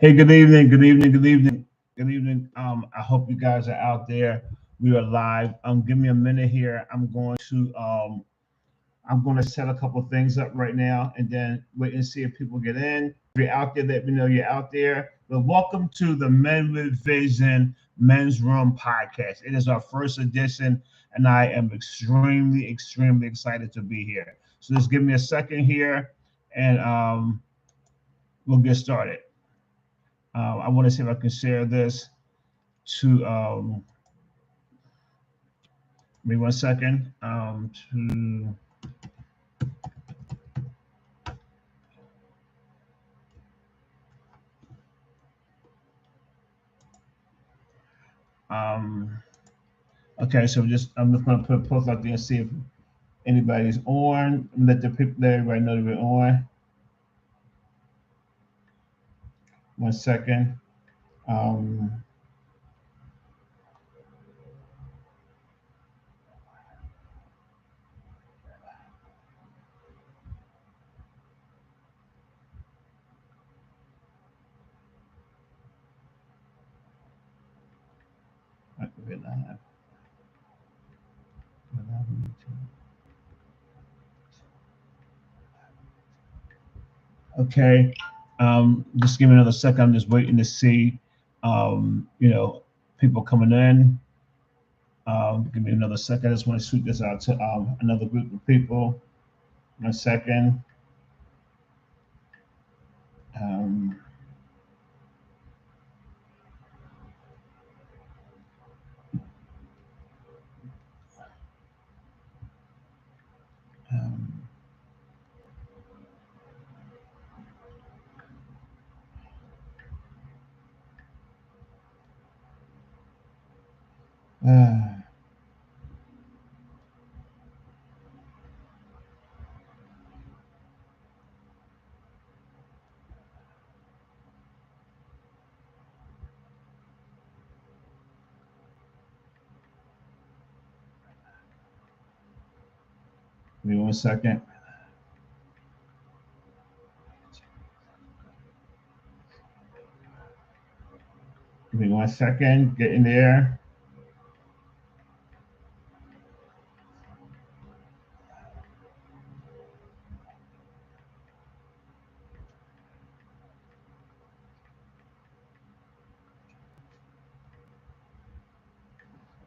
Hey, good evening, good evening, good evening, good evening. I hope you guys are out there. We are live. Give me a minute here. I'm going to set a couple things up right now and then wait and see if people get in. If you're out there, let me know you're out there. But welcome to the Men with Vision Men's Room podcast. It is our first edition, and I am extremely, extremely excited to be here. So just give me a second here, and we'll get started. I want to see if I can share this to give me 1 second. To okay, so I'm just gonna put a post out there and see if anybody's on. Let everybody know that we're on. 1 second. Um, okay. Just give me another second. I'm just waiting to see, you know, people coming in. Give me another second. I just want to shoot this out to another group of people. 1 second. Um, um, uh, Give me 1 second. Give me 1 second. Get in there.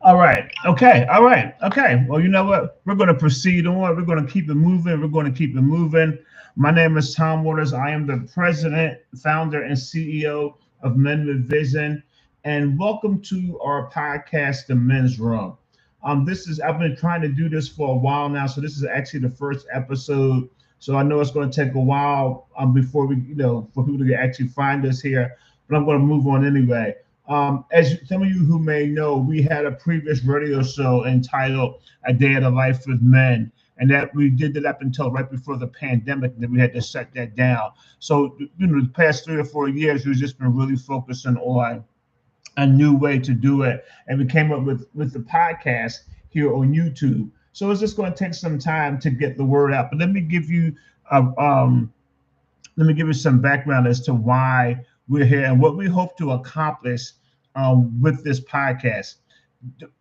All right. Okay. All right. Okay. Well, you know what? We're going to proceed on. We're going to keep it moving. We're going to keep it moving. My name is Tom Waters. I am the president, founder, and CEO of Men with Vision. And welcome to our podcast, The Men's Room. I've been trying to do this for a while now. So this is actually the first episode. So I know it's going to take a while before for people to actually find us here. But I'm going to move on anyway. As some of you who may know, we had a previous radio show entitled "A Day of the Life with Men," and that we did that up until right before the pandemic. And then we had to shut that down. So, the past 3 or 4 years, we've just been really focusing on a new way to do it, and we came up with the podcast here on YouTube. So it's just going to take some time to get the word out. But uh, um, let me give you some background as to why we're here and what we hope to accomplish with this podcast.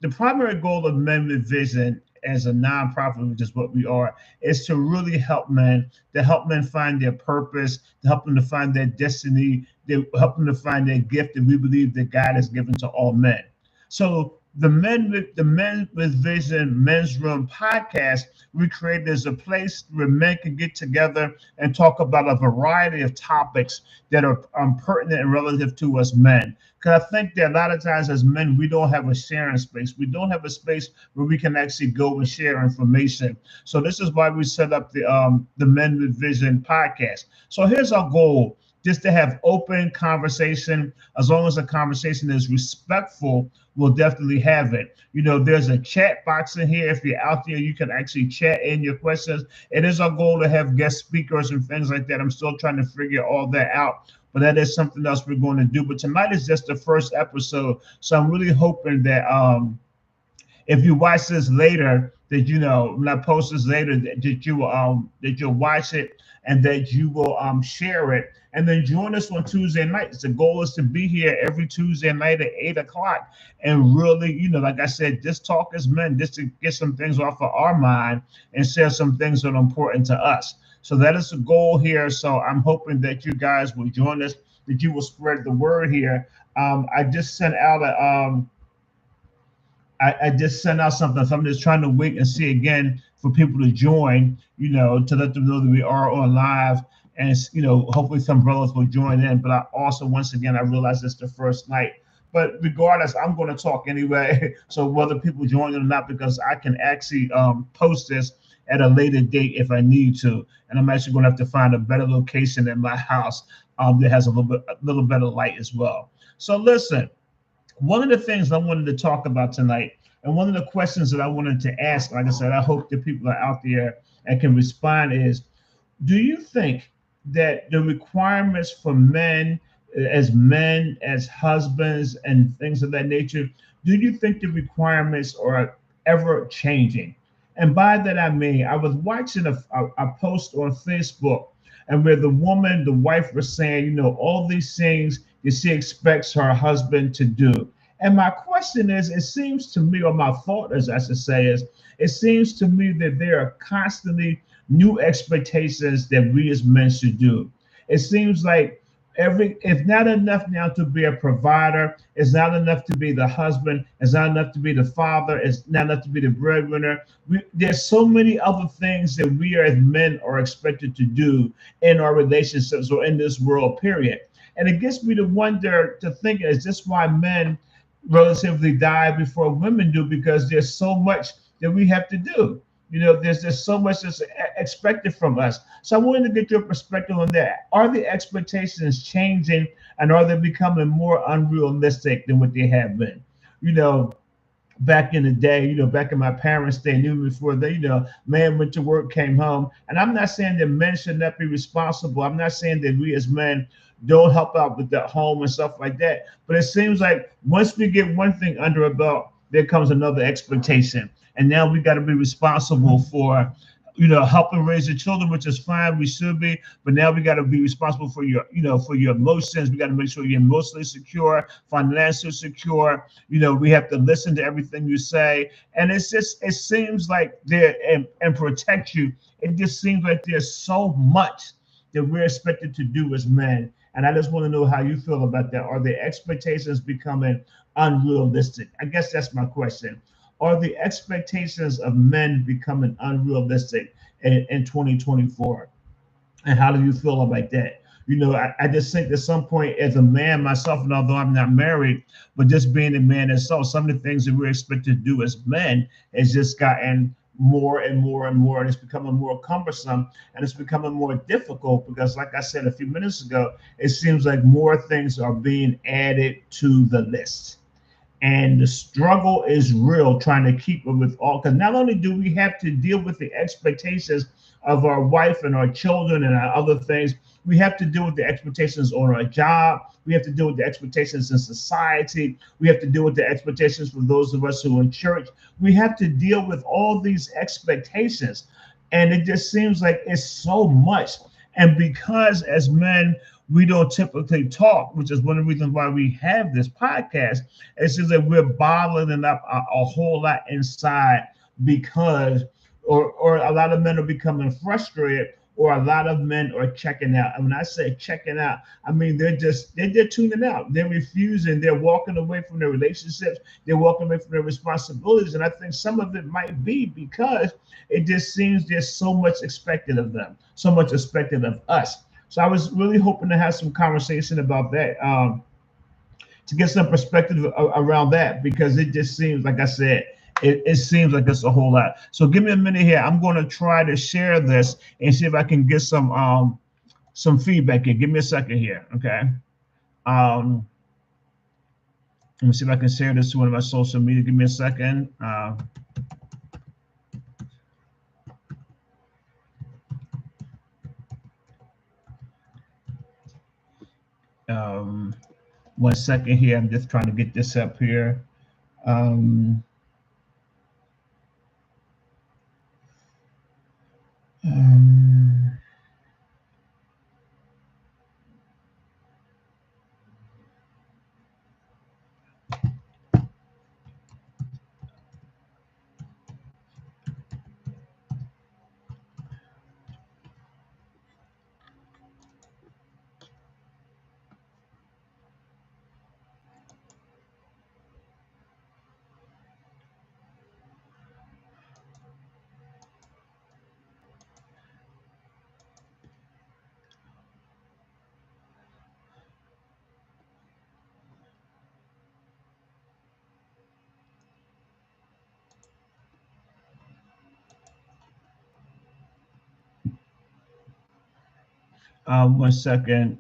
The primary goal of Men with Vision as a nonprofit, which is what we are, is to help men find their purpose, to help them to find their destiny, to help them to find their gift that we believe that God has given to all men. So the Men with Vision Men's Room podcast we created as a place where men can get together and talk about a variety of topics that are pertinent and relative to us men. Because I think that a lot of times as men, we don't have a sharing space. We don't have a space where we can actually go and share information. So this is why we set up the Men with Vision podcast. So here's our goal: just to have open conversation. As long as the conversation is respectful, we'll definitely have it. There's a chat box in here. If you're out there, you can actually chat in your questions. It is our goal to have guest speakers and things like that. I'm still trying to figure all that out, but that is something else we're going to do. But tonight is just the first episode, so I'm really hoping that if you watch this later, that when I post this later, that you'll watch it and that you will share it. And then join us on Tuesday nights. The goal is to be here every Tuesday night at 8 o'clock, and really, like I said, just talk as men, just to get some things off of our mind and share some things that are important to us. So that is the goal here. So I'm hoping that you guys will join us, that you will spread the word here. I just sent out I just sent out something. So I'm just trying to wait and see again for people to join, to let them know that we are on live. And, hopefully some brothers will join in. But I also, once again, I realize it's the first night. But regardless, I'm going to talk anyway. So whether people join or not, because I can actually post this at a later date if I need to. And I'm actually going to have to find a better location in my house that has a little better light as well. So listen, one of the things I wanted to talk about tonight, and one of the questions that I wanted to ask, like I said, I hope that people are out there and can respond, is do you think that the requirements for men, as husbands, and things of that nature, do you think the requirements are ever changing? And by that I mean, I was watching a post on Facebook, and where the wife was saying, all these things that she expects her husband to do. And my question is, it seems to me, or my thought, as I should say, is it seems to me that there are constantly new expectations that we as men should do. It seems like it's not enough now to be a provider. It's not enough to be the husband. It's not enough to be the father. It's not enough to be the breadwinner. There's so many other things that we as men are expected to do in our relationships or in this world, period. And it gets me to wonder, to think, is this why men relatively die before women do? Because there's so much that we have to do. There's just so much that's expected from us. So I wanted to get your perspective on that. Are the expectations changing, and are they becoming more unrealistic than what they have been? You know, Back in the day, back in my parents' day, and even before they, man went to work, came home. And I'm not saying that men should not be responsible. I'm not saying that we as men don't help out with the home and stuff like that. But it seems like once we get one thing under a belt, there comes another expectation. And now we got to be responsible for, helping raise the children, which is fine. We should be, but now we got to be responsible for for your emotions. We got to make sure you're emotionally secure, financially secure. We have to listen to everything you say. And it seems like and protect you. It just seems like there's so much that we're expected to do as men. And I just want to know how you feel about that. Are the expectations becoming unrealistic? I guess that's my question. Are the expectations of men becoming unrealistic in 2024? And how do you feel about that? I just think at some point, as a man myself, and although I'm not married, but just being a man itself, some of the things that we're expected to do as men has just gotten more and more and more, and it's becoming more cumbersome, and it's becoming more difficult because, like I said a few minutes ago, it seems like more things are being added to the list, and the struggle is real trying to keep it with all, because not only do we have to deal with the expectations of our wife and our children and our other things, we have to deal with the expectations on our job. We have to deal with the expectations in society. We have to deal with the expectations for those of us who are in church. We have to deal with all these expectations, and it just seems like it's so much. And because as men, we don't typically talk, which is one of the reasons why we have this podcast. It's just that we're bottling up a whole lot inside because, or a lot of men are becoming frustrated, or a lot of men are checking out. And when I say checking out, I mean they're tuning out. They're refusing. They're walking away from their relationships. They're walking away from their responsibilities. And I think some of it might be because it just seems there's so much expected of them, so much expected of us. So I was really hoping to have some conversation about that, to get some perspective around that, because it just seems, like I said, it seems like it's a whole lot. So give me a minute here. I'm going to try to share this and see if I can get some feedback here. Give me a second here, okay? Um, Let me see if I can share this to one of my social media. Give me a second. Um, 1 second here. I'm just trying to get this up here. Um, One second.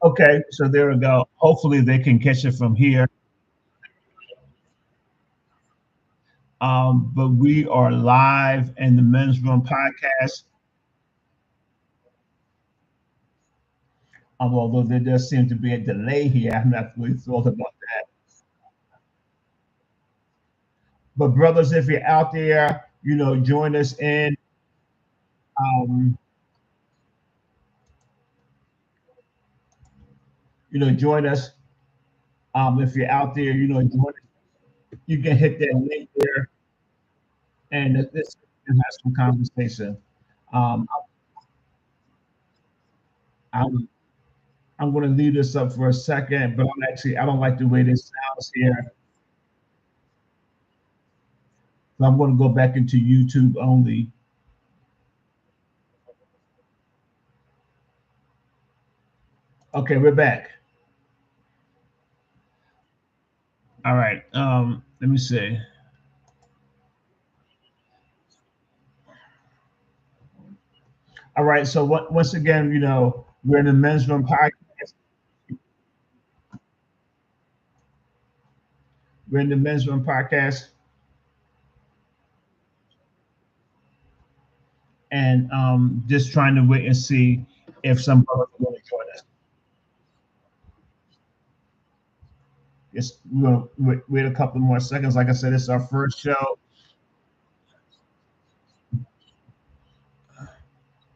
Okay, so there we go. Hopefully they can catch it from here. But we are live in the Men's Room podcast. Although there does seem to be a delay here, I'm not really thrilled about that. But brothers, if you're out there, join us in. Um, join us. If you're out there, join us. You can hit that link there, and this can have some conversation. Um, I'm I'm going to leave this up for a second, but I don't like the way this sounds here, so I'm going to go back into YouTube only. Okay, we're back. All right. Let me see. All right. So once again, we're in the Men's Room podcast. We're in the Men's Room podcast, and just trying to wait and see if some brothers are going to join us. Yes, we're going to wait a couple more seconds. Like I said, it's our first show,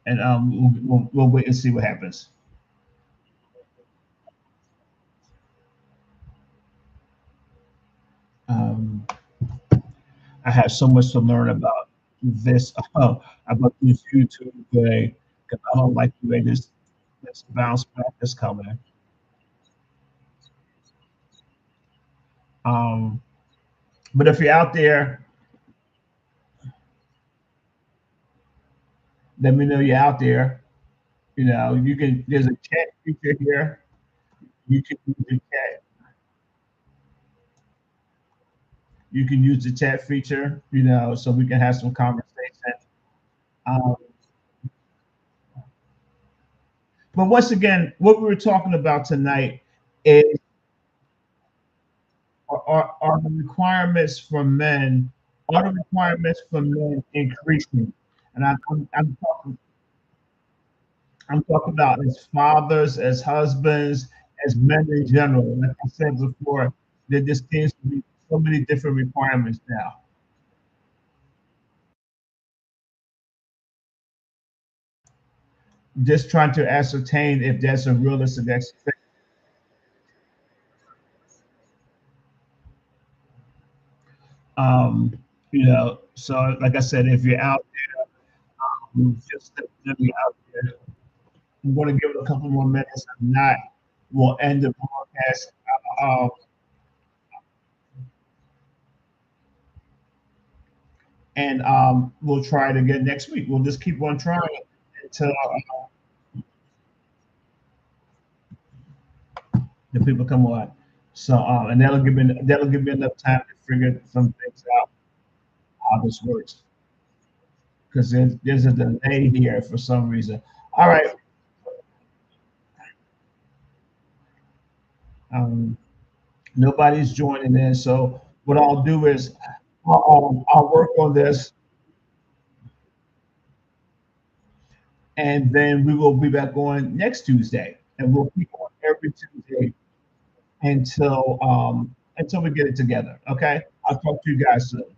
and we'll wait and see what happens. Um, I have so much to learn about this about this YouTube thing because I don't like the way this bounce back is coming. Um, but if you're out there, let me know you're out there. You can. There's a chat feature here. You can use the chat. You can use the chat feature. So we can have some conversation. Um, but once again, what we were talking about tonight is are the requirements for men are the requirements for men increasing? And I'm talking about as fathers, as husbands, as men in general. Like I said before, there just seems to be so many different requirements now. Just trying to ascertain if that's a realistic expectation. So like I said, if you're out there, just definitely out there. I'm going to give it a couple more minutes. If not, we'll end the broadcast. Uh, and we'll try it again next week. We'll just keep on trying until the people come on. So and that'll give me enough time to figure some things out how this works because there's a delay here for some reason. All right, um, nobody's joining in, so what I'll do is I'll work on this, and then we will be back on next Tuesday, and we'll keep on every Tuesday until we get it together. Okay, I'll talk to you guys soon.